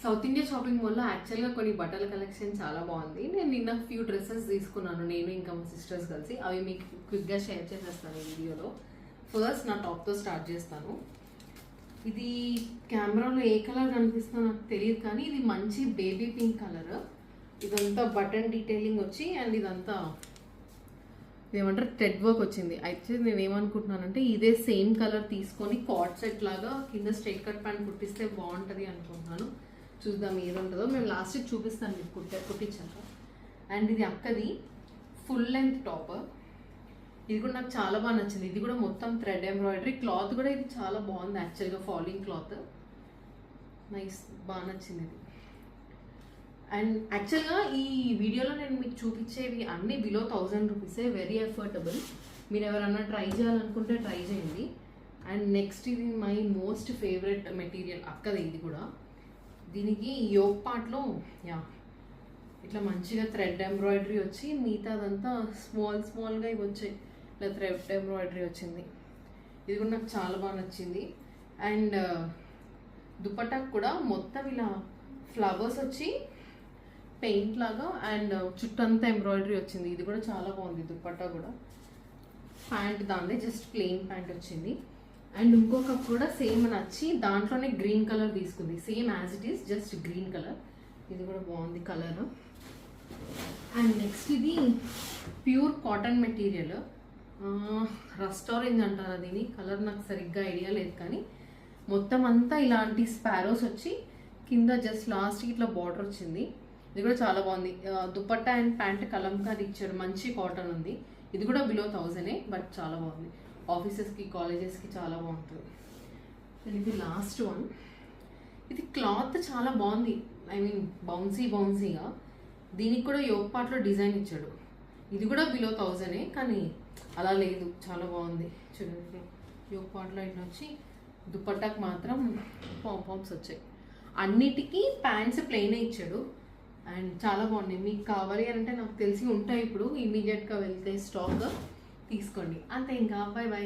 South India shopping మాల్లో యాక్చువల్గా కొన్ని బట్టల కలెక్షన్ చాలా బాగుంది. నేను నిన్న ఫ్యూ డ్రెస్సెస్ తీసుకున్నాను, నేను ఇంకా మా సిస్టర్స్ కలిసి. అవి మీకు క్విక్గా షేర్ చేసేస్తాను ఈ వీడియోలో. ఫస్ట్ నా టాప్తో స్టార్ట్ చేస్తాను. ఇది కెమెరాలో ఏ కలర్ కనిపిస్తుందో నాకు తెలియదు, కానీ ఇది మంచి బేబీ పింక్ కలర్. ఇదంతా బటన్ డీటెయిలింగ్ వచ్చి అండ్ ఇదంతా ఏమంటారు థ్రెడ్ వర్క్ వచ్చింది. అయితే నేను ఏమనుకుంటున్నానంటే ఇదే సేమ్ కలర్ తీసుకొని కార్డ్ సెట్ లాగా కింద స్ట్రైట్ కట్ ప్యాంట్ కుట్టిస్తే బాగుంటుంది అనుకుంటున్నాను. చూద్దాం ఏది ఉంటుందో. మేము లాస్ట్కి చూపిస్తాను మీకు కుట్టించాక. అండ్ ఇది అక్కది ఫుల్ లెంత్ టాప్. ఇది కూడా నాకు చాలా బాగా నచ్చింది. ఇది కూడా మొత్తం థ్రెడ్ ఎంబ్రాయిడరీ. క్లాత్ కూడా ఇది చాలా బాగుంది యాక్చువల్గా, ఫాలింగ్ క్లాత్. నైస్, బాగా నచ్చింది ఇది. అండ్ యాక్చువల్గా ఈ వీడియోలో నేను మీకు చూపించేవి అన్నీ బిలో 1000 రూపీసే, వెరీ అఫోర్డబుల్. మీరు ఎవరన్నా ట్రై చేయాలనుకుంటే ట్రై చేయండి. అండ్ నెక్స్ట్ ఇది మై మోస్ట్ ఫేవరెట్ మెటీరియల్ అక్కది. ఇది కూడా దీనికి యోక్ పార్ట్లో ఇట్లా మంచిగా థ్రెడ్ ఎంబ్రాయిడరీ వచ్చి మిగతాదంతా స్మాల్గా ఇవి వచ్చాయి. ఇట్లా థ్రెడ్ ఎంబ్రాయిడరీ వచ్చింది. ఇది కూడా నాకు చాలా బాగా నచ్చింది. అండ్ దుపట్టాకు కూడా మొత్తం ఇలా ఫ్లవర్స్ వచ్చి పెయింట్ లాగా అండ్ చుట్టంతా ఎంబ్రాయిడరీ వచ్చింది. ఇది కూడా చాలా బాగుంది. దుపట్టా కూడా ప్యాంట్ దాందే జస్ట్ ప్లెయిన్ ప్యాంట్ వచ్చింది. అండ్ ఇంకొక కూడా సేమ్ నచ్చి దాంట్లోనే గ్రీన్ కలర్ తీసుకుంది, same as it is just green colour. ఇది కూడా బాగుంది కలర్. అండ్ నెక్స్ట్ ఇది pure cotton material, rust orange అంటారు దీని. కలర్ నాకు సరిగ్గా ఐడియా లేదు, కానీ మొత్తం అంతా ఇలాంటి స్పారోస్ వచ్చి కింద జస్ట్ లాస్ట్కి ఇట్లా బార్డర్ వచ్చింది. ఇది కూడా చాలా బాగుంది. దుపట్టా అండ్ ప్యాంట్ కలంకారీ ఇచ్చారు, మంచి కాటన్ ఉంది. ఇది కూడా బిలో 1000, బట్ చాలా బాగుంది. ఆఫీసెస్కి కాలేజెస్కి చాలా బాగుంటుంది. ఇది లాస్ట్ వన్. ఇది క్లాత్ చాలా బాగుంది, ఐ మీన్ బౌన్సీగా. దీనికి కూడా యోక్ పార్ట్లో డిజైన్ ఇచ్చాడు. ఇది కూడా బిలో 1000, కానీ అలా లేదు, చాలా బాగుంది. చూడండి, యోక్ పార్ట్లో ఇట్లా వచ్చి దుపట్టాకు మాత్రం పాంపామ్స్ వచ్చాయి. అన్నిటికీ ప్యాంట్స్ ప్లెయినే ఇచ్చాడు అండ్ చాలా బాగున్నాయి. మీకు కావాలి అంటే నాకు తెలిసి ఉంటాయి, ఇప్పుడు ఇమీడియట్గా వెళ్తే స్టాక్ తీసుకోండి. అంతే, ఇంకా బాయ్ బాయ్.